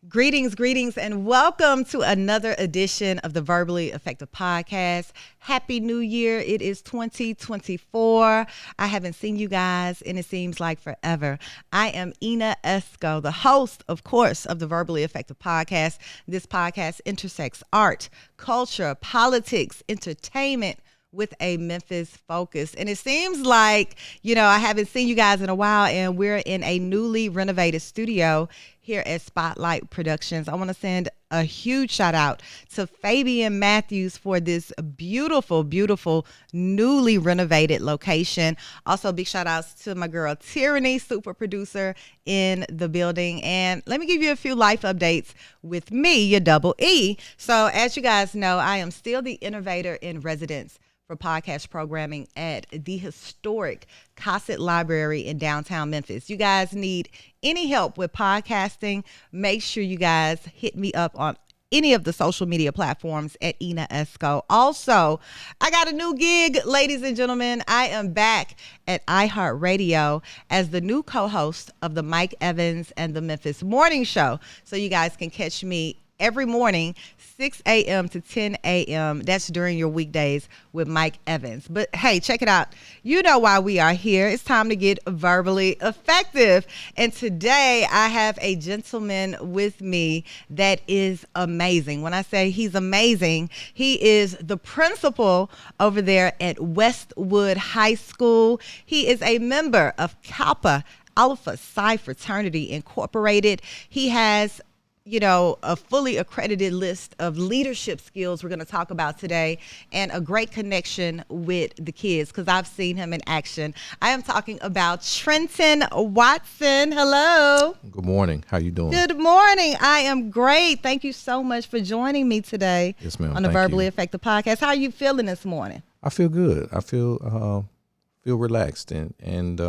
Greetings, and welcome to another edition of the Verbally Effective Podcast. Happy New Year. It is 2024. I haven't seen you guys, and it seems like forever. I am Ina Esco, the host, of course, of the Verbally Effective Podcast. This podcast intersects art, culture, politics, entertainment, with a Memphis focus. And it seems like, I haven't seen you guys in a while, and we're in a newly renovated studio here at Spotlight Productions. I want to send a huge shout out to Fabian Matthews for this beautiful, beautiful, newly renovated location. Also, big shout outs to my girl Tyranny, super producer in the building. And let me give you a few life updates with me, your double E. So as you guys know, I am still the innovator in residence for podcast programming at the historic Cossett Library in downtown Memphis. You guys need any help with podcasting, make sure you guys hit me up on any of the social media platforms at Ina Esco. Also, I got a new gig, ladies and gentlemen. I am back at iHeartRadio as the new co-host of the Mike Evans and the Memphis Morning Show. So you guys can catch me every morning, 6 a.m. to 10 a.m. That's during your weekdays with Mike Evans. But hey, check it out. You know why we are here. It's time to get verbally effective. And today I have a gentleman with me that is amazing. When I say he's amazing, he is the principal over there at Westwood High School. He is a member of Kappa Alpha Psi Fraternity Incorporated. He has a fully accredited list of leadership skills we're going to talk about today, and a great connection with the kids because I've seen him in action. I am talking about Trenton Watson. Hello. Good morning. How you doing? Good morning. I am great. Thank you so much for joining me today. Yes, ma'am. On the Verbally Effective Podcast. How are you feeling this morning? I feel good. I feel relaxed and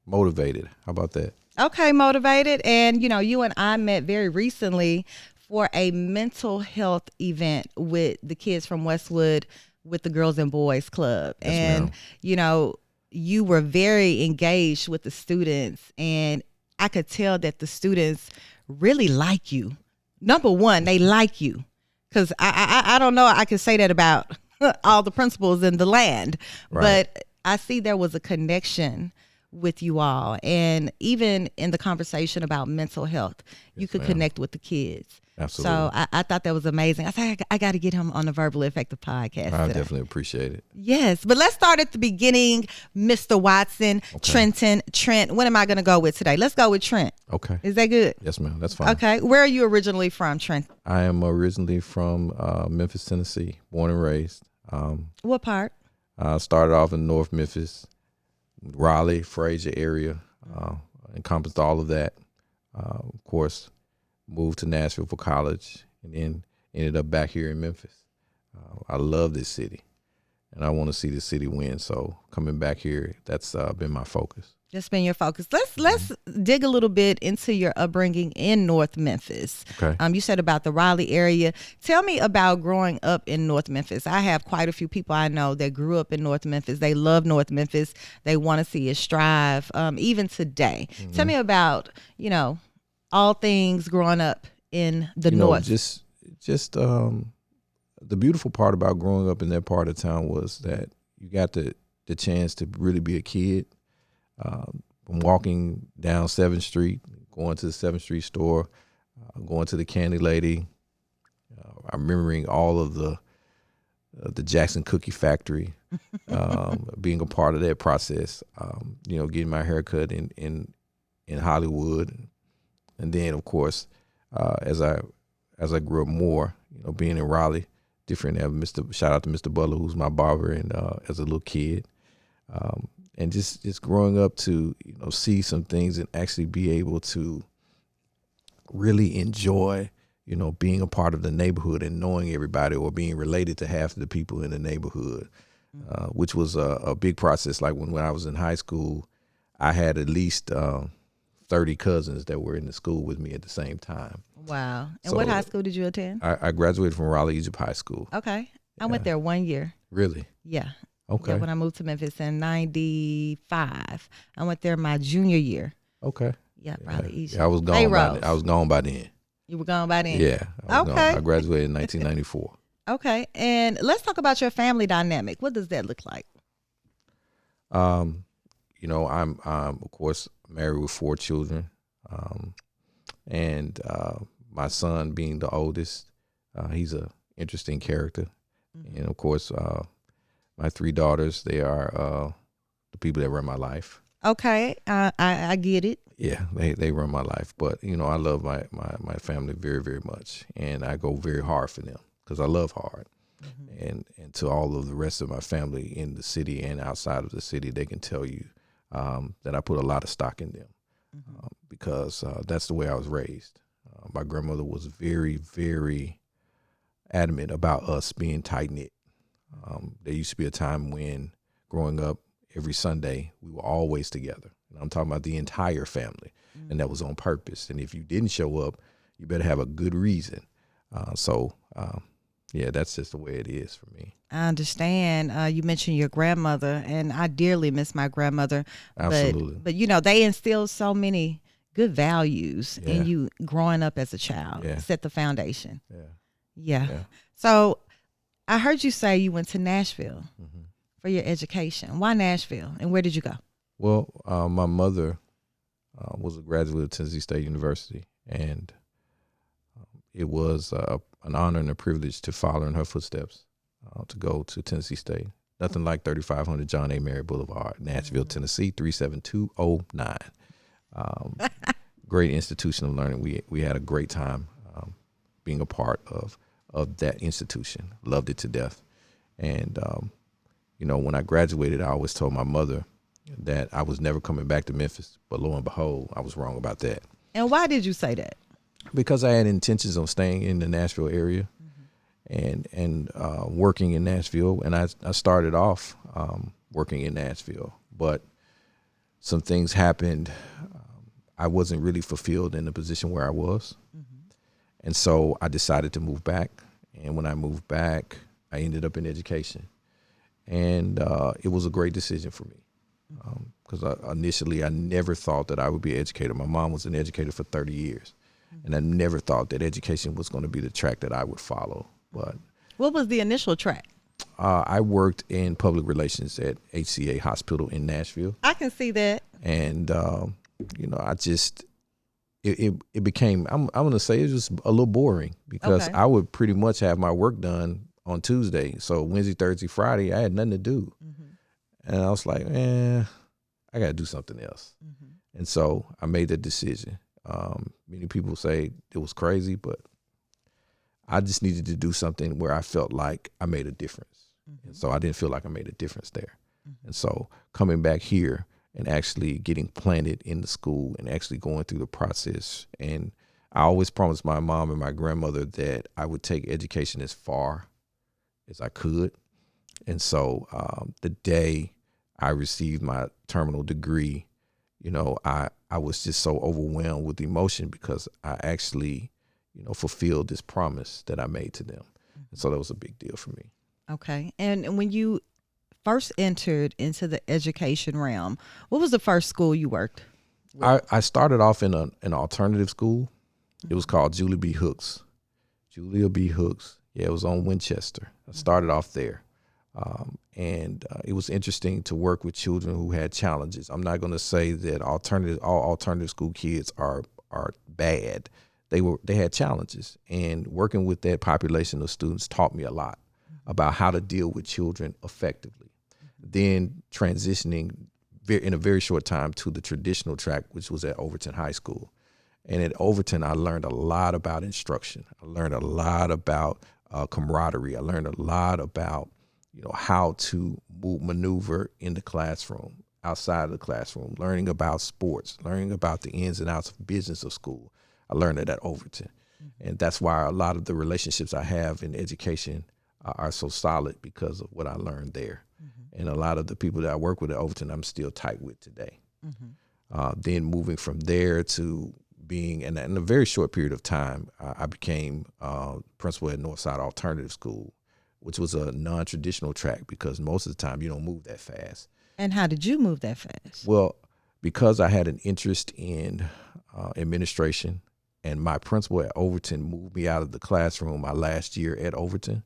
motivated. How about that? Okay, motivated. And, you and I met very recently for a mental health event with the kids from Westwood with the Girls and Boys Club. Yes, and, ma'am. You were very engaged with the students, and I could tell that the students really like you. Number one, they like you because I don't know. I could say that about all the principals in the land, right. But I see there was a connection with you all, and even in the conversation about mental health, you could connect with the kids. Absolutely. So I thought that was amazing. I said I got to get him on the Verbally Effective Podcast I today. definitely appreciate it. Yes, but let's start at the beginning, Mr. Watson. Okay. Trent. When am I going to go with today? Let's go with Trent. Okay. Is that good? Yes, ma'am. That's fine. Okay. Where are you originally from, Trent? I am originally from Memphis, Tennessee, born and raised. What part? I started off in North Memphis, Raleigh, Fraser area, encompassed all of that. Of course, moved to Nashville for college, and then ended up back here in Memphis. I love this city, and I want to see the city win. So coming back here, that's been my focus. Just been your focus. Let's dig a little bit into your upbringing in North Memphis. Okay. You said about the Raleigh area. Tell me about growing up in North Memphis. I have quite a few people I know that grew up in North Memphis. They love North Memphis. They want to see it strive, even today. Mm-hmm. Tell me about, all things growing up in the North. Just the beautiful part about growing up in that part of town was that you got the chance to really be a kid. From walking down 7th Street, going to the 7th Street store, going to the Candy Lady. I'm remembering all of the Jackson Cookie Factory, being a part of that process. Getting my hair cut in Hollywood, and then of course, as I grew up more, being in Raleigh, different. Shout out to Mr. Butler, who's my barber, and as a little kid. And just growing up to, see some things and actually be able to really enjoy, being a part of the neighborhood and knowing everybody or being related to half of the people in the neighborhood, which was a big process. Like when I was in high school, I had at least 30 cousins that were in the school with me at the same time. Wow. And what high school did you attend? I graduated from Raleigh Egypt High School. Okay. I went there 1 year. Really? Yeah. Okay. Yeah, when I moved to Memphis in 95. I went there my junior year. Okay. Yeah, probably easier. Yeah, I was gone by then. I was gone by then. You were gone by then? Yeah. I was Okay. gone. I graduated in 1994. Okay. And let's talk about your family dynamic. What does that look like? You know, I'm of course married with 4 children. And my son being the oldest, he's a interesting character. Mm-hmm. And of course, my 3 daughters, they are the people that run my life. Okay, I get it. Yeah, they run my life. But, you know, I love my family very, very much. And I go very hard for them because I love hard. Mm-hmm. And to all of the rest of my family in the city and outside of the city, they can tell you that I put a lot of stock in them. Mm-hmm. Because that's the way I was raised. My grandmother was very, very adamant about us being tight-knit. There used to be a time when, growing up, every Sunday, we were always together. And I'm talking about the entire family, and that was on purpose. And if you didn't show up, you better have a good reason. Yeah, that's just the way it is for me. I understand. You mentioned your grandmother, and I dearly miss my grandmother. Absolutely. But you know, they instilled so many good values in you growing up as a child. Yeah. Set the foundation. Yeah. So I heard you say you went to Nashville for your education. Why Nashville, and where did you go? Well, my mother was a graduate of Tennessee State University, and it was an honor and a privilege to follow in her footsteps, to go to Tennessee State. Nothing like 3500 John A. Mary Boulevard, Nashville, Tennessee, 37209. Great institution of learning. We had a great time being a part of that institution. Loved it to death. And, you know, when I graduated, I always told my mother that I was never coming back to Memphis. But lo and behold, I was wrong about that. And why did you say that? Because I had intentions of staying in the Nashville area and working in Nashville. And I started off working in Nashville. But some things happened. I wasn't really fulfilled in the position where I was. And so I decided to move back. And when I moved back, I ended up in education. And it was a great decision for me. Because initially I never thought that I would be an educator. My mom was an educator for 30 years. And I never thought that education was going to be the track that I would follow. But what was the initial track? I worked in public relations at HCA Hospital in Nashville. I can see that. And, you know, I just, it became, I'm going to say it was a little boring because I would pretty much have my work done on Tuesday. So Wednesday, Thursday, Friday, I had nothing to do. And I was like, I got to do something else. And so I made that decision. Many people say it was crazy, but I just needed to do something where I felt like I made a difference. And so I didn't feel like I made a difference there. And so coming back here and actually getting planted in the school and actually going through the process. And I always promised my mom and my grandmother that I would take education as far as I could. And so the day I received my terminal degree, you know, I was just so overwhelmed with emotion because I actually, you know, fulfilled this promise that I made to them. And so that was a big deal for me. Okay. And when you first entered into the education realm, what was the first school you worked with? I started off in an alternative school. It was called Julia B. Hooks. Julia B. Hooks. Yeah, it was on Winchester. I started off there. And it was interesting to work with children who had challenges. I'm not going to say that all alternative school kids are bad. They had challenges, and working with that population of students taught me a lot about how to deal with children effectively. Then transitioning in a very short time to the traditional track, which was at Overton High School. And at Overton, I learned a lot about instruction. I learned a lot about camaraderie. I learned a lot about, you know, how to maneuver in the classroom, outside of the classroom, learning about sports, learning about the ins and outs of business of school. I learned it at Overton. And that's why a lot of the relationships I have in education are so solid because of what I learned there. And a lot of the people that I work with at Overton, I'm still tight with today. Then moving from there to being, and in a very short period of time, I became principal at Northside Alternative School, which was a non-traditional track because most of the time you don't move that fast. And how did you move that fast? Well, because I had an interest in administration, and my principal at Overton moved me out of the classroom my last year at Overton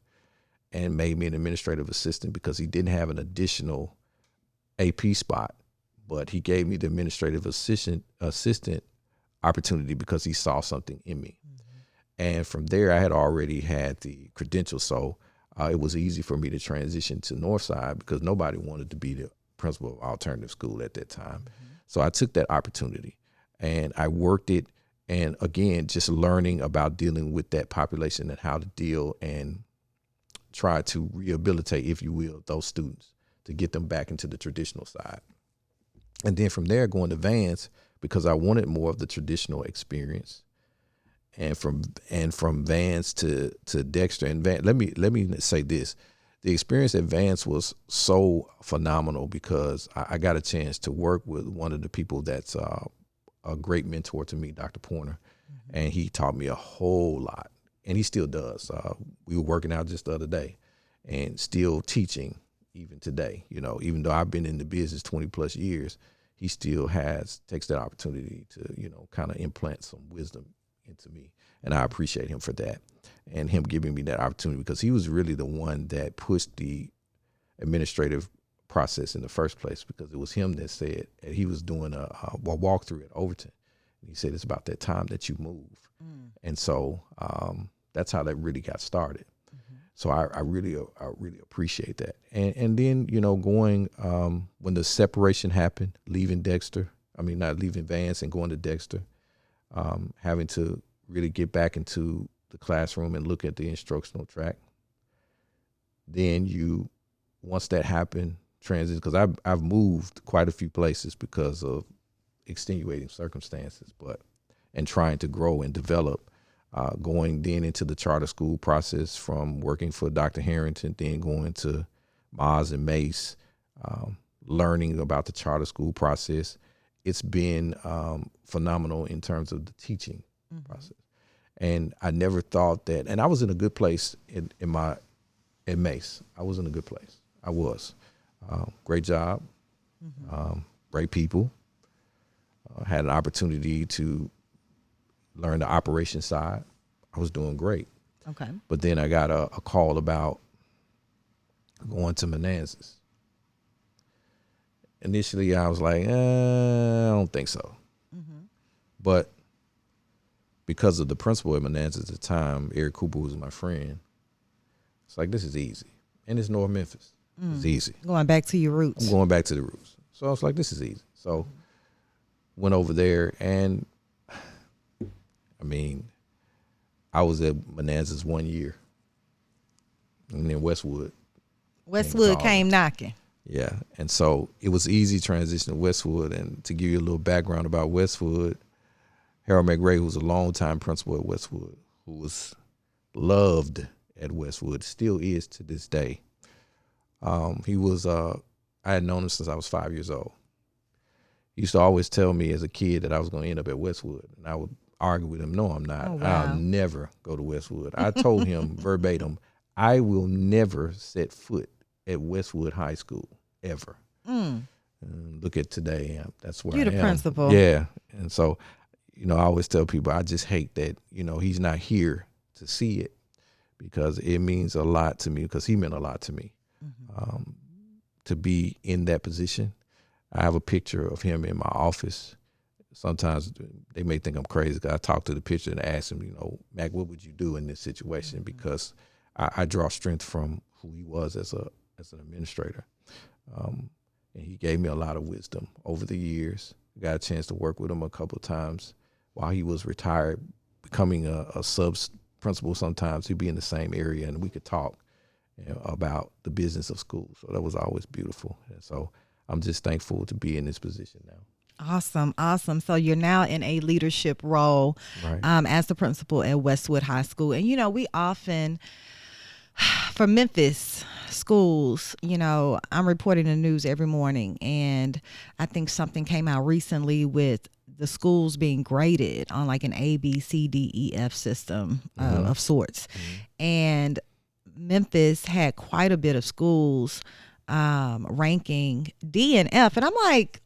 and made me an administrative assistant because he didn't have an additional AP spot, but he gave me the administrative assistant opportunity because he saw something in me. And from there, I had already had the credentials, so it was easy for me to transition to Northside because nobody wanted to be the principal of alternative school at that time. So I took that opportunity and I worked it. And again, just learning about dealing with that population and how to deal and try to rehabilitate, if you will, those students to get them back into the traditional side. And then from there, going to Vance because I wanted more of the traditional experience. And from Vance to Dexter and Vance, let me say this. The experience at Vance was so phenomenal because I got a chance to work with one of the people that's a great mentor to me, Dr. Pointer, and he taught me a whole lot, and he still does. We were working out just the other day and still teaching even today. You know, even though I've been in the business 20 plus years, he still takes that opportunity to, you know, kind of implant some wisdom into me, and I appreciate him for that and him giving me that opportunity because he was really the one that pushed the administrative process in the first place because it was him that said he was doing a walkthrough at Overton. And he said, it's about that time that you move. And so that's how that really got started. So I really appreciate that. And then, you know, going when the separation happened, leaving not leaving Vance and going to Dexter, having to really get back into the classroom and look at the instructional track. Then once that happened, transition, because I've moved quite a few places because of extenuating circumstances, and trying to grow and develop, going then into the charter school process from working for Dr. Harrington, then going to Maz and Mace, learning about the charter school process. It's been phenomenal in terms of the teaching process. And I never thought that, and I was in a good place in Mace. I was in a good place. I was. Great job, great people. Had an opportunity to learn the operation side. I was doing great. Okay. But then I got a call about going to Menanzas. Initially, I was like, I don't think so. But because of the principal at Menanzas at the time, Eric Cooper was my friend, it's like, this is easy. And it's North Memphis. It's easy. Going back to your roots. I'm going back to the roots. So I was like, this is easy. So went over there, and I mean, I was at Menanzas 1 year, and then Westwood came knocking. Yeah, and so it was easy transition to Westwood. And to give you a little background about Westwood, Harold McRae, who was a longtime principal at Westwood, who was loved at Westwood, still is to this day. He was, I had known him since I was 5 years old. He used to always tell me as a kid that I was going to end up at Westwood. And I would argue with him, no, I'm not. Oh, wow. I'll never go to Westwood. I told him verbatim, I will never set foot at Westwood High School, ever. Look at today. That's where You're I am. the principal. Yeah. And so, you know, I always tell people, I just hate that, you know, he's not here to see it because it means a lot to me, because he meant a lot to me. To be in that position. I have a picture of him in my office. Sometimes they may think I'm crazy because I talk to the picture and ask him, you know, Mac, what would you do in this situation? Because I draw strength from who he was as an administrator. And he gave me a lot of wisdom over the years. Got a chance to work with him a couple of times while he was retired, becoming a sub principal. Sometimes he'd be in the same area and we could talk, you know, about the business of school. So that was always beautiful. And so I'm just thankful to be in this position now. Awesome. So you're now in a leadership role, Right. As the principal at Westwood High School. And, you know, we often, for Memphis schools, you know, I'm reporting the news every morning, and I think something came out recently with the schools being graded on like an A, B, C, D, E, F system of sorts. And Memphis had quite a bit of schools ranking D and F. And I'm like,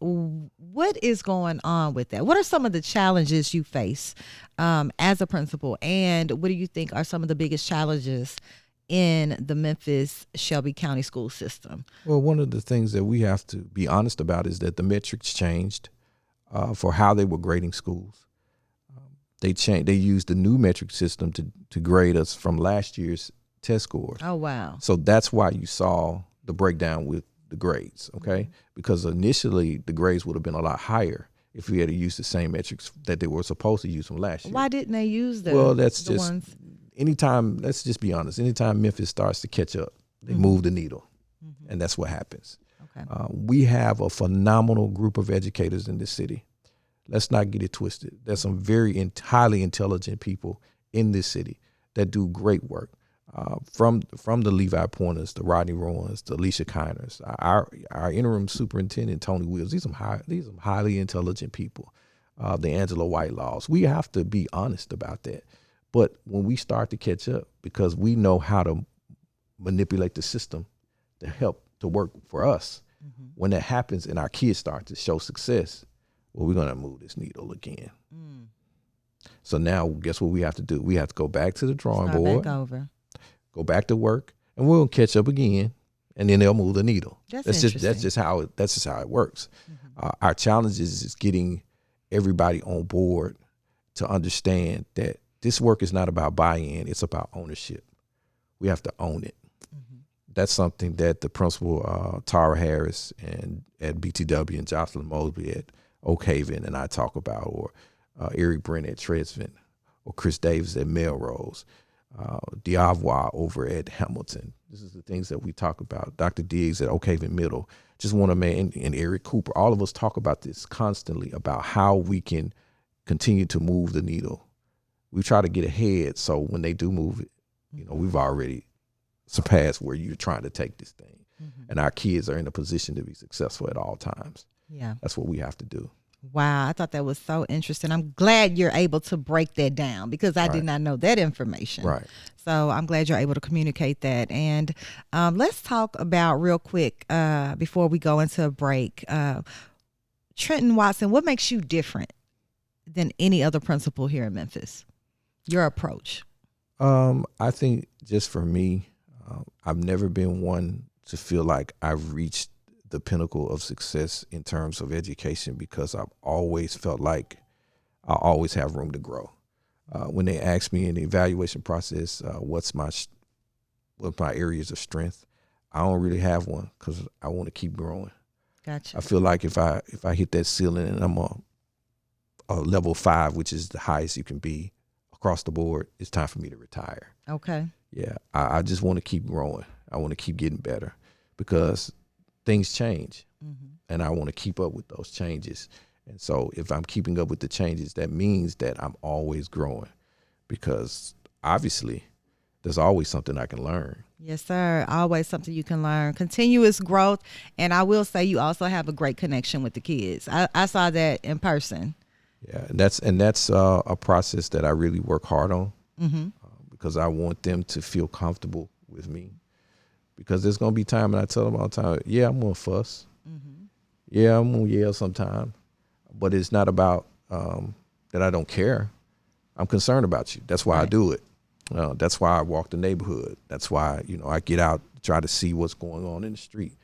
What is going on with that? What are some of the challenges you face as a principal, and what do you think are some of the biggest challenges in the Memphis Shelby County school system? Well, one of the things that we have to be honest about is that the metrics changed for how they were grading schools. They used the new metric system to grade us from last year's test scores. Oh, wow. So that's why you saw the breakdown with the grades, okay? Because initially the grades would have been a lot higher if we had used the same metrics that they were supposed to use from last year. Why didn't they use the ones? Anytime, let's just be honest, anytime Memphis starts to catch up, they move the needle, and that's what happens. Okay. We have a phenomenal group of educators in this city. Let's not get it twisted. There's some very highly intelligent people in this city that do great work. From the Levi Pointers, the Rodney Rowans, the Alicia Kiners, our interim superintendent Tony Wills. These are highly intelligent people. The Angela Whitelaws. We have to be honest about that. But when we start to catch up, because we know how to manipulate the system to help to work for us, when that happens and our kids start to show success, well, we're gonna move this needle again. So now, guess what we have to do? We have to go back to the drawing board. Back over. Go back to work, and we'll catch up again, and then they'll move the needle. That's just how it works. Our challenge is getting everybody on board to understand that this work is not about buy-in; it's about ownership. We have to own it. That's something that the principal Tara Harris and at BTW and Jocelyn Mosby at Oak Haven and I talk about, or Eric Brent at Tresvant, or Chris Davis at Melrose. D'Avois over at Hamilton. This is the things that we talk about. Dr. Diggs at Oak Haven Middle. Just want to and Eric Cooper. All of us talk about this constantly, about how we can continue to move the needle. We try to get ahead, so when they do move it, we've already surpassed where you're trying to take this thing. And our kids are in a position to be successful at all times. Yeah. That's what we have to do. Wow, I thought that was so interesting. I'm glad you're able to break that down, because I did not know that information. Right. So I'm glad you're able to communicate that. And let's talk about real quick before we go into a break. Trenton Watson, what makes you different than any other principal here in Memphis? Your approach. I think just for me, I've never been one to feel like I've reached the pinnacle of success in terms of education, because I've always felt like I always have room to grow. When they ask me in the evaluation process, what my areas of strength, I don't really have one, because I want to keep growing. Gotcha. I feel like if I hit that ceiling and I'm a level 5, which is the highest you can be across the board, it's time for me to retire. Okay. Yeah, I just want to keep growing. I want to keep getting better, because things change, and I want to keep up with those changes. And so if I'm keeping up with the changes, that means that I'm always growing, because obviously there's always something I can learn. Yes, sir. Always something you can learn. Continuous growth. And I will say you also have a great connection with the kids. I saw that in person. Yeah, and that's a process that I really work hard on, because I want them to feel comfortable with me. Because there's going to be time, and I tell them all the time, yeah, I'm going to fuss. Yeah, I'm going to yell sometime. But it's not about that I don't care. I'm concerned about you. That's why I do it. That's why I walk the neighborhood. That's why, I get out, try to see what's going on in the street,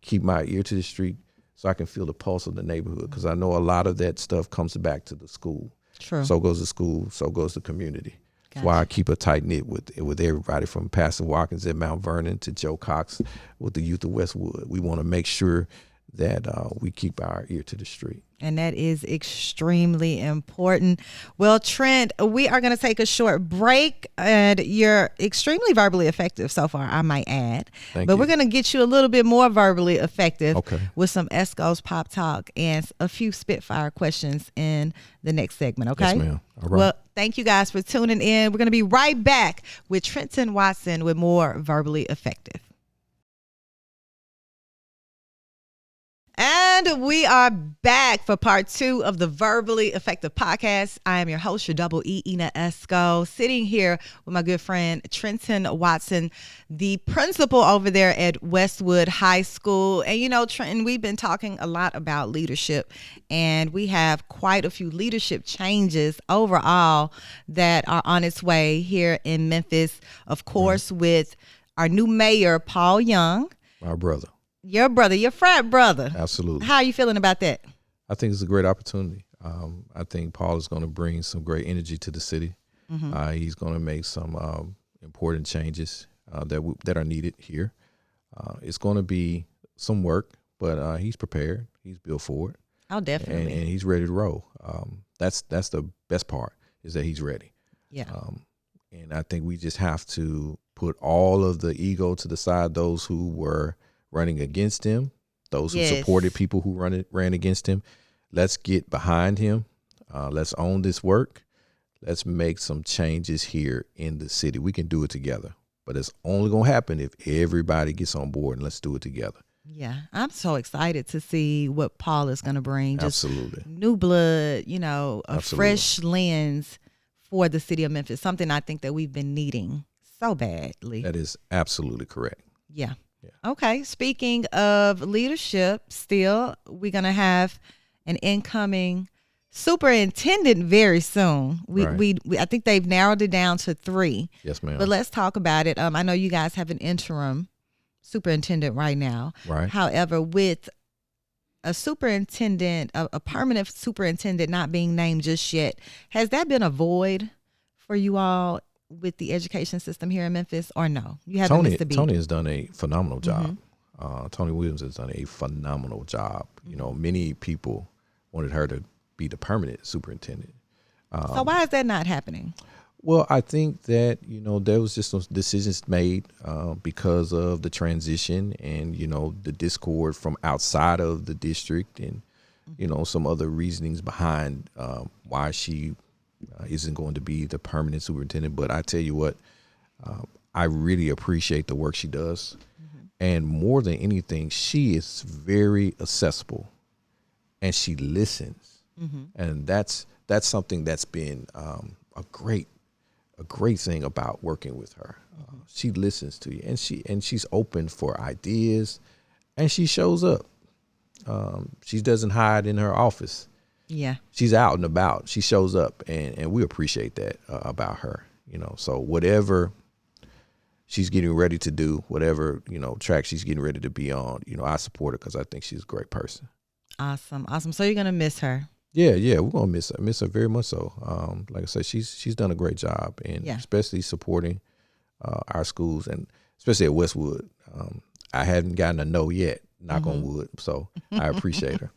keep my ear to the street so I can feel the pulse of the neighborhood, because I know a lot of that stuff comes back to the school. True. So goes the school, so goes the community. Gotcha. That's why I keep a tight knit with everybody, from Pastor Watkins at Mount Vernon to Joe Cox with the youth of Westwood. We want to make sure that we keep our ear to the street. And that is extremely important. Well, Trent, we are going to take a short break, and you're extremely verbally effective so far, I might add. But we're going to get you a little bit more verbally effective with some ESCO's Pop Talk and a few Spitfire questions in the next segment, okay? Yes, ma'am. All right. Well, thank you guys for tuning in. We're going to be right back with Trenton Watson with more Verbally Effective. And we are back for part 2 of the Verbally Effective Podcast. I am your host, your double E, Ina Esco, sitting here with my good friend, Trenton Watson, the principal over there at Westwood High School. And you know, Trenton, we've been talking a lot about leadership, and we have quite a few leadership changes overall that are on its way here in Memphis. Of course, with our new mayor, Paul Young. My brother. Your brother, your frat brother. Absolutely. How are you feeling about that? I think it's a great opportunity. I think Paul is going to bring some great energy to the city. He's going to make some important changes that are needed here. It's going to be some work, but he's prepared. He's built for it. Oh, definitely. And he's ready to roll. That's the best part, is that he's ready. Yeah. And I think we just have to put all of the ego to the side, those who were running against him, those who supported people who ran against him. Let's get behind him. Let's own this work. Let's make some changes here in the city. We can do it together, but it's only going to happen if everybody gets on board, and let's do it together. Yeah, I'm so excited to see what Paul is going to bring. Just Absolutely. New blood, you know, a Absolutely. fresh lens for the city of Memphis, something I think that we've been needing so badly. That is absolutely correct. Yeah. Yeah. Okay. Speaking of leadership, still, we're going to have an incoming superintendent very soon. We I think they've narrowed it down to 3. Yes, ma'am. But let's talk about it. I know you guys have an interim superintendent right now. Right. However, with a superintendent, a permanent superintendent not being named just yet, has that been a void for you all with the education system here in Memphis, or no? You haven't missed a beat. Tony has done a phenomenal job. Tony Williams has done a phenomenal job. You know, many people wanted her to be the permanent superintendent. So why is that not happening? Well, I think that, you know, there was just some decisions made because of the transition and, you know, the discord from outside of the district and, you know, some other reasonings behind why she isn't going to be the permanent superintendent. But I tell you what, I really appreciate the work she does. And more than anything, she is very accessible and she listens. And that's something that's been a great thing about working with her. She listens to you, and she's open for ideas, and she shows up. She doesn't hide in her office. Yeah, she's out and about. She shows up, and we appreciate that about her. You know, so whatever she's getting ready to do, whatever, you know, track she's getting ready to be on, you know, I support her because I think she's a great person. Awesome. So you're gonna miss her. Yeah, we're gonna miss her very much so. Like I said, she's done a great job, and especially supporting our schools, and especially at Westwood. I haven't gotten a no yet, knock on wood, so I appreciate her.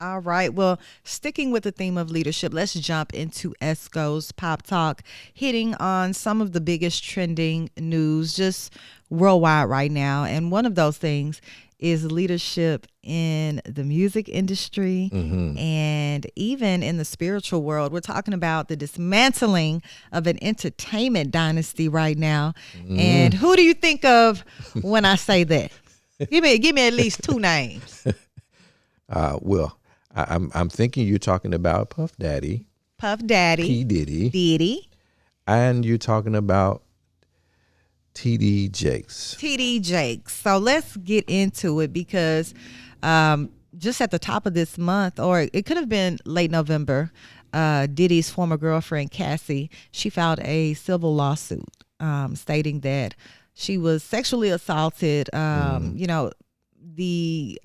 All right. Well, sticking with the theme of leadership, let's jump into Esco's Pop Talk, hitting on some of the biggest trending news just worldwide right now. And one of those things is leadership in the music industry and even in the spiritual world. We're talking about the dismantling of an entertainment dynasty right now. And who do you think of when I say that? Give me at least 2 names. Well, I'm thinking you're talking about Puff Daddy, P. Diddy, and you're talking about TD Jakes. So let's get into it because just at the top of this month, or it could have been late November, Diddy's former girlfriend, Cassie, she filed a civil lawsuit stating that she was sexually assaulted. You know, the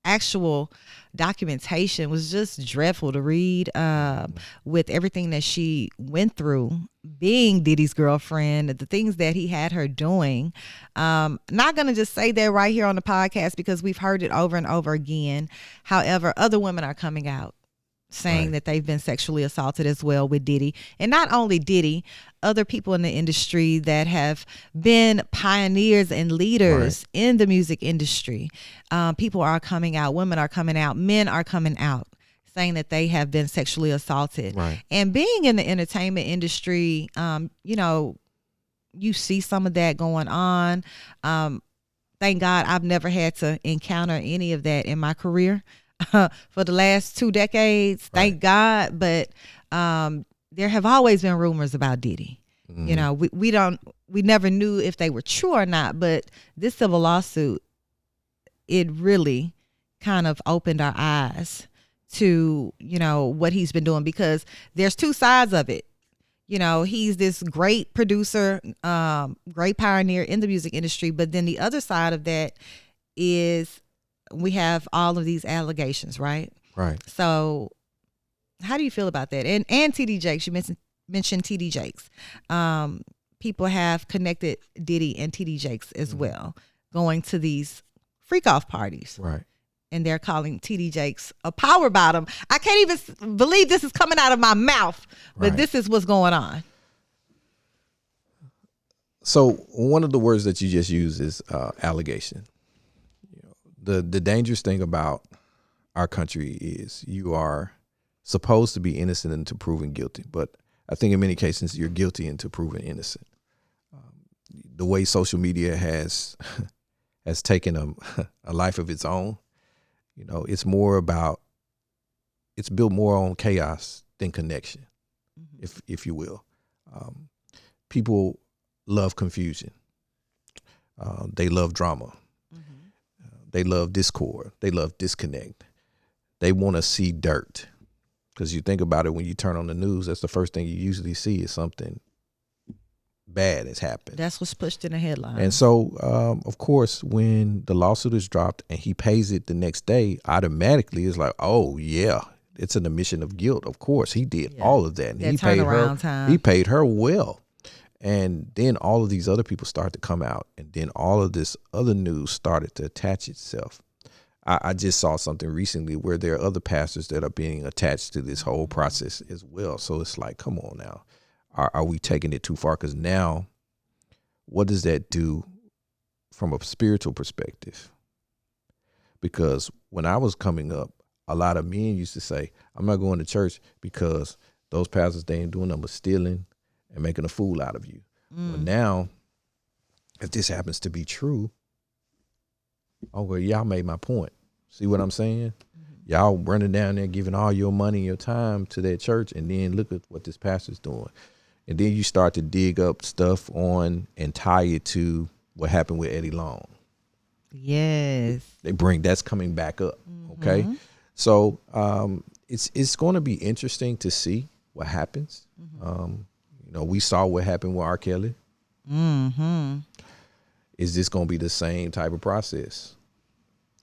actual documentation was just dreadful to read with everything that she went through being Diddy's girlfriend, the things that he had her doing. Not going to just say that right here on the podcast because we've heard it over and over again. However, other women are coming out saying that they've been sexually assaulted as well with Diddy. And not only Diddy, other people in the industry that have been pioneers and leaders in the music industry. People are coming out, women are coming out, men are coming out saying that they have been sexually assaulted. And being in the entertainment industry, you know, you see some of that going on. thank God I've never had to encounter any of that in my career for the last 2 decades. Right. Thank God. But there have always been rumors about Diddy. Mm-hmm. You know, we never knew if they were true or not. But this civil lawsuit, it really kind of opened our eyes to, you know, what he's been doing, because there's two sides of it. You know, he's this great producer, great pioneer in the music industry. But then the other side of that is we have all of these allegations, right? Right. So how do you feel about that? And TD Jakes, you mentioned TD Jakes. People have connected Diddy and TD Jakes as well, going to these freak off parties. Right. And they're calling TD Jakes a power bottom. I can't even believe this is coming out of my mouth, but Right. this is what's going on. So one of the words that you just used is allegation. You know, the dangerous thing about our country is you are supposed to be innocent until proven guilty, but I think in many cases you're guilty until proven innocent. The way social media has taken a life of its own. You know, it's built more on chaos than connection, if you will. People love confusion. They love drama. They love discord. They love disconnect. They want to see dirt, because you think about it, when you turn on the news, that's the first thing you usually see is something bad has happened. That's what's pushed in the headline. And so, of course, when the lawsuit is dropped and he pays it the next day, automatically it's like, oh yeah, it's an admission of guilt. Of course, he did all of that. And That he paid her. turnaround time. He paid her well. And then all of these other people started to come out, and then all of this other news started to attach itself. I just saw something recently where there are other pastors that are being attached to this whole process as well. So it's like, come on now. Are we taking it too far? Because now, what does that do from a spiritual perspective? Because when I was coming up, a lot of men used to say, I'm not going to church because those pastors, they ain't doing nothing but stealing and making a fool out of you. But now, if this happens to be true, oh, well, y'all made my point. See what I'm saying? Y'all running down there, giving all your money and your time to that church, and then look at what this pastor's doing. And then you start to dig up stuff on and tie it to what happened with Eddie Long. Yes. That's coming back up. Okay. So it's going to be interesting to see what happens. You know, we saw what happened with R. Kelly. Is this going to be the same type of process?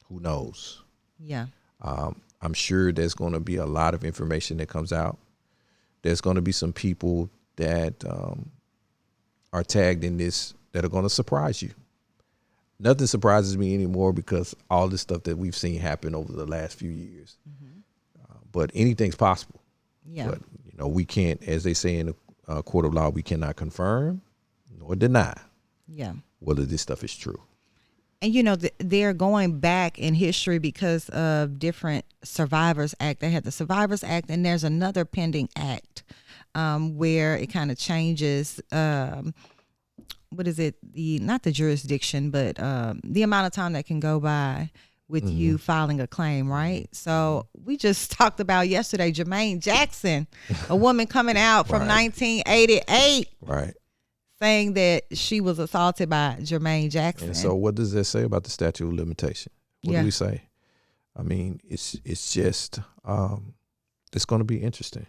Who knows? Yeah. I'm sure there's going to be a lot of information that comes out. There's going to be some people that are tagged in this that are going to surprise you. Nothing surprises me anymore because all this stuff that we've seen happen over the last few years. But anything's possible. Yeah. But, you know, we can't, as they say in the court of law, we cannot confirm nor deny whether this stuff is true. And, you know, they're going back in history because of different Survivors Act. They had the Survivors Act, and there's another pending act where it kind of changes, what is it? Not the jurisdiction, but the amount of time that can go by with you filing a claim, right? So we just talked about yesterday, Jermaine Jackson, a woman coming out from 1988. Right. Saying that she was assaulted by Jermaine Jackson. And so what does that say about the statute of limitation? What do we say? I mean, it's just, it's going to be interesting.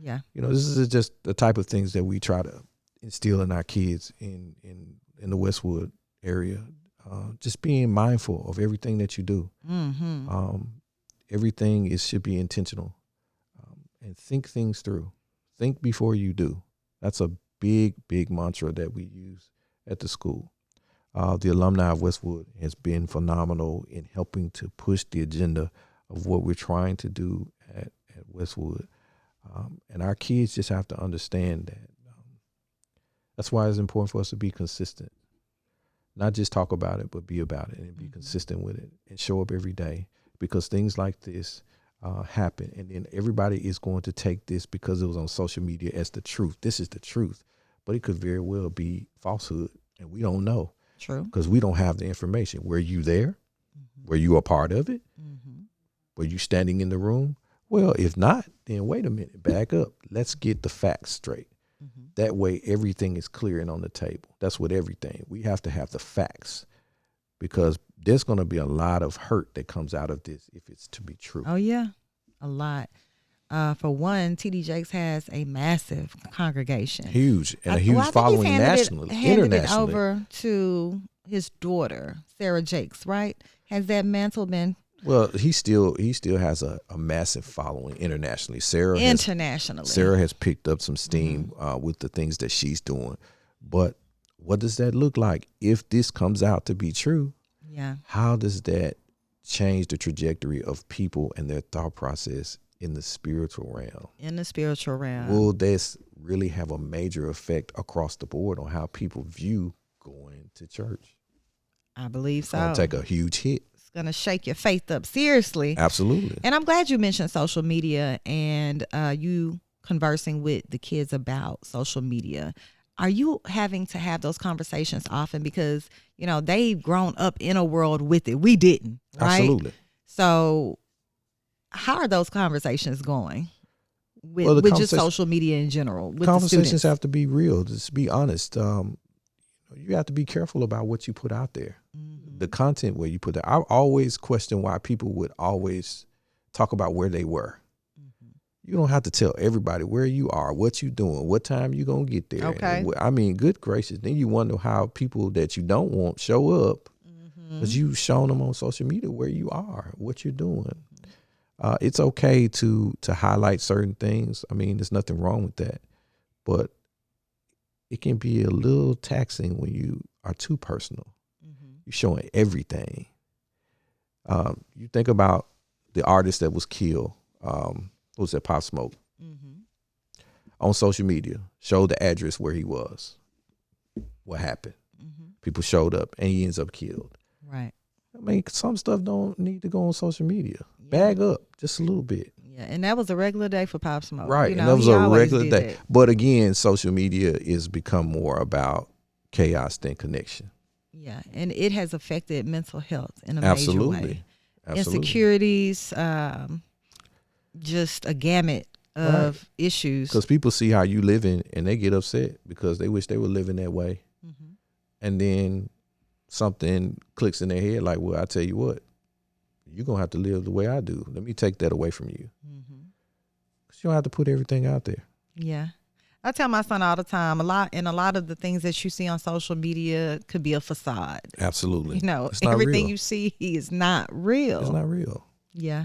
Yeah. You know, this is just the type of things that we try to instill in our kids in the Westwood area. Just being mindful of everything that you do. Everything should be intentional. And think things through. Think before you do. That's a big mantra that we use at the school. The alumni of Westwood has been phenomenal in helping to push the agenda of what we're trying to do at Westwood. And our kids just have to understand that. That's why it's important for us to be consistent. Not just talk about it, but be about it and be consistent with it and show up every day, because things like this happen. And then everybody is going to take this because it was on social media as the truth. This is the truth. But it could very well be falsehood, and we don't know. True. because we don't have the information. Were you there? Were you a part of it? Were you standing in the room? Well, if not, then wait a minute, back up. Let's get the facts straight. That way, everything is clear and on the table. That's what everything. We have to have the facts, because there's going to be a lot of hurt that comes out of this if it's to be true. Oh, yeah, a lot. For one, TD Jakes has a massive congregation. Huge, and a huge following nationally, handed internationally. it over to his daughter, Sarah Jakes, right? Has that mantle been Well, he still has a massive following internationally. Sarah has picked up some steam with the things that she's doing. But what does that look like if this comes out to be true? Yeah. How does that change the trajectory of people and their thought process in the spiritual realm? In the spiritual realm. Will this really have a major effect across the board on how people view going to church? I believe so. It's going to take a huge hit. It's going to shake your faith up seriously. Absolutely. And I'm glad you mentioned social media and you conversing with the kids about social media. Are you having to have those conversations often? Because, you know, they've grown up in a world with it. We didn't, right? Absolutely. So how are those conversations going with, Well, with just social media in general? With conversations have to be real. Just be honest. You have to be careful about what you put out there. The content where you put there. I always question why people would always talk about where they were. You don't have to tell everybody where you are, what you doing, what time you gonna get there. Okay. I mean, good gracious. Then you wonder how people that you don't want show up because you've shown them on social media where you are, what you're doing. It's okay to highlight certain things. I mean, there's nothing wrong with that, but it can be a little taxing when you are too personal. You're showing everything. You think about the artist that was killed. What was that? Pop Smoke. On social media, showed the address where he was. What happened? People showed up and he ends up killed. Right. I mean, some stuff don't need to go on social media. Bag up just a little bit. Yeah, and that was a regular day for Pop Smoke. Right, You know, and that was he a always regular did day. that. But again, social media is become more about chaos than connection. Yeah, and it has affected mental health in a major way. Absolutely. Insecurities, just a gamut of issues. Because people see how you living and they get upset because they wish they were living that way. And then something clicks in their head like, well, I tell you what, you're going to have to live the way I do. Let me take that away from you. Because you don't have to put everything out there. Yeah. I tell my son all the time, a lot of the things that you see on social media could be a facade. Absolutely. You know, it's not everything real. you see is not real. It's not real. Yeah.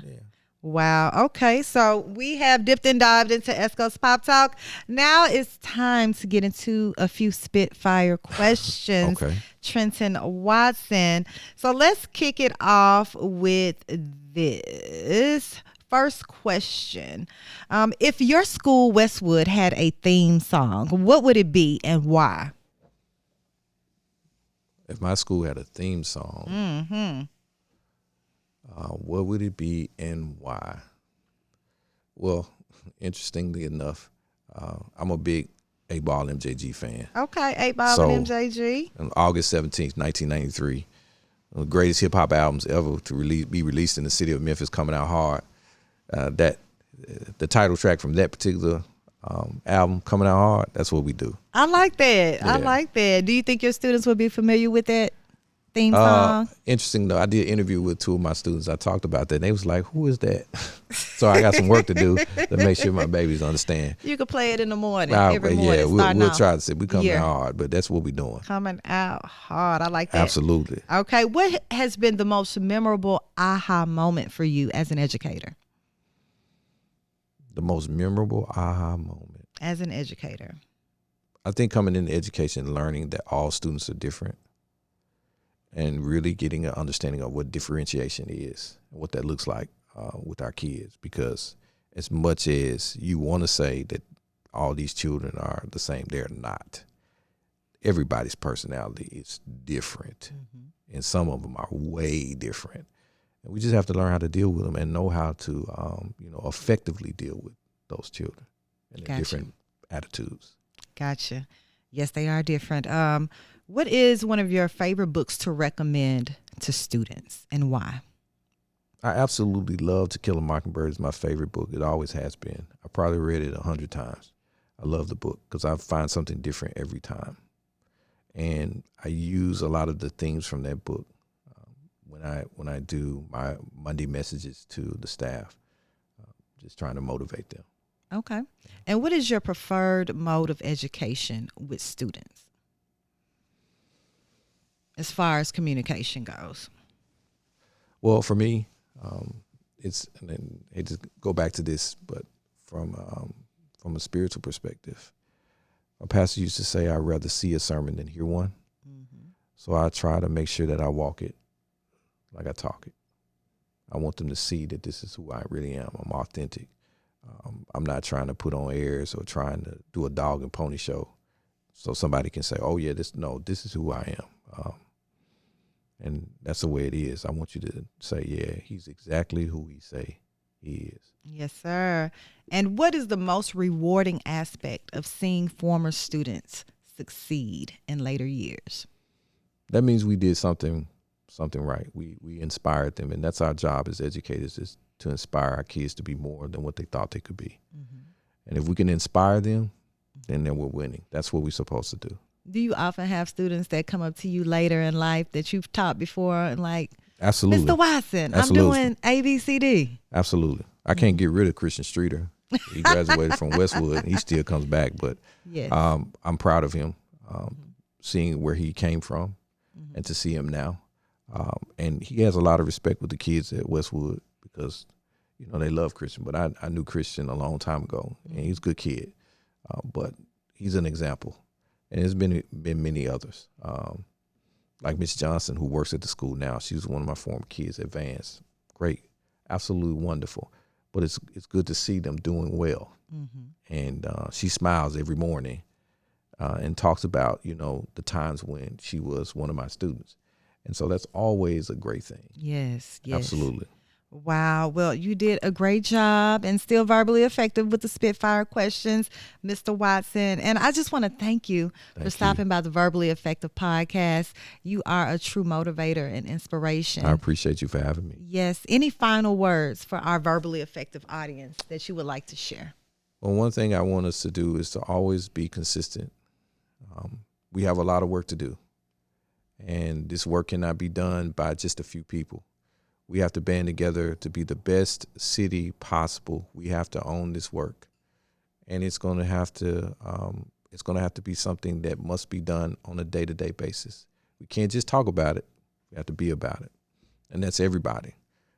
Wow. Okay. So we have dipped and dived into Esco's Pop Talk. Now it's time to get into a few Spitfire questions. Okay. Trenton Watson. So let's kick it off with this. First question. If your school, Westwood, had a theme song, what would it be and why? If my school had a theme song, what would it be and why? Well, interestingly enough, I'm a big 8-Ball MJG fan. Okay, 8-Ball and MJG. On August 17th, 1993, one of the greatest hip-hop albums ever to be released in the city of Memphis, coming out hard. The title track from that particular album, Coming Out Hard, that's what we do. I like that. Yeah. I like that. Do you think your students would be familiar with that theme song? Interesting though, I did an interview with 2 of my students. I talked about that and they was like, who is that? So I got some work to do to make sure my babies understand. You could play it in the morning, every morning. Yeah, we'll try to say we coming out hard, but that's what we're doing. Coming out hard. I like that. Absolutely. Okay, what has been the most memorable aha moment for you as an educator? The most memorable aha moment. As an educator. I think coming into education, learning that all students are different and really getting an understanding of what differentiation is and what that looks like with our kids. Because as much as you want to say that all these children are the same, they're not. Everybody's personality is different, and some of them are way different. And we just have to learn how to deal with them and know how to, effectively deal with those children and their different attitudes. Gotcha. Yes, they are different. What is one of your favorite books to recommend to students and why? I absolutely love To Kill a Mockingbird. It's my favorite book. It always has been. I probably read it 100 times. I love the book because I find something different every time. And I use a lot of the themes from that book when I do my Monday messages to the staff, just trying to motivate them. Okay. And what is your preferred mode of education with students as far as communication goes? Well, for me, it's, and then I hate to go back to this, but from a spiritual perspective, my pastor used to say, I'd rather see a sermon than hear one. Mm-hmm. So I try to make sure that I walk it like I talk it. I want them to see that this is who I really am. I'm authentic. I'm not trying to put on airs or trying to do a dog and pony show so somebody can say, oh, yeah, this is who I am. And that's the way it is. I want you to say, yeah, he's exactly who he say he is. Yes, sir. And what is the most rewarding aspect of seeing former students succeed in later years? That means we did something right. We inspired them, and that's our job as educators, is to inspire our kids to be more than what they thought they could be. Mm-hmm. And if we can inspire them, then we're winning. That's what we're supposed to do. Do you often have students that come up to you later in life that you've taught before and like, absolutely, Mr. Watson, absolutely. I'm doing ABCD? Absolutely. I can't get rid of Christian Streeter. He graduated from Westwood. He still comes back, but yes. I'm proud of him, seeing where he came from and to see him now. And he has a lot of respect with the kids at Westwood because, they love Christian. But I knew Christian a long time ago, and he's a good kid. But he's an example. And there's been many others, like Miss Johnson, who works at the school now. She was one of my former kids at Vance. Great, absolutely wonderful. But it's good to see them doing well. Mm-hmm. And she smiles every morning and talks about, the times when she was one of my students. And so that's always a great thing. Yes. Absolutely. Wow. Well, you did a great job and still verbally effective with the Spitfire questions, Mr. Watson. And I just want to thank you for stopping by the Verbally Effective podcast. You are a true motivator and inspiration. I appreciate you for having me. Yes. Any final words for our verbally effective audience that you would like to share? Well, one thing I want us to do is to always be consistent. We have a lot of work to do, and this work cannot be done by just a few people. We have to band together to be the best city possible. We have to own this work, and it's going to have to be something that must be done on a day-to-day basis. We can't just talk about it. We have to be about it, and that's everybody,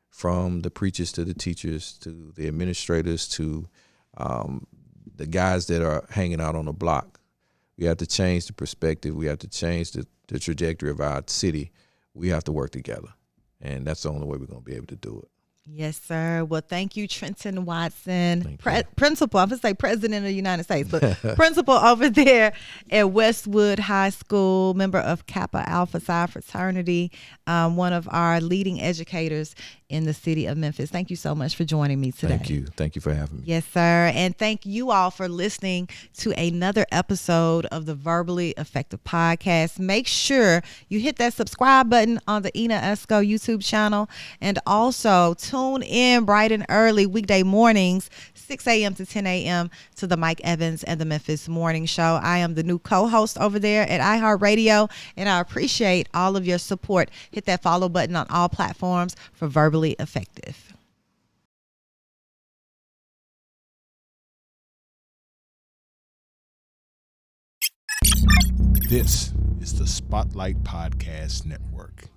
from the preachers to the teachers to the administrators to the guys that are hanging out on the block. We have to change the perspective. We have to change the trajectory of our city. We have to work together. And that's the only way we're going to be able to do it. Yes, sir. Well, thank you, Trenton Watson, principal. I'm going to say president of the United States, but principal over there at Westwood High School, member of Kappa Alpha Psi fraternity, one of our leading educators in the city of Memphis. Thank you so much for joining me today. Thank you. Thank you for having me. Yes, sir. And thank you all for listening to another episode of the Verbally Effective Podcast. Make sure you hit that subscribe button on the Ina Esco YouTube channel, and also tune in bright and early weekday mornings, 6 a.m. to 10 a.m. to the Mike Evans and the Memphis Morning Show. I am the new co-host over there at iHeartRadio, and I appreciate all of your support. Hit that follow button on all platforms for Verbally Effective. This is the Spotlight Podcast Network.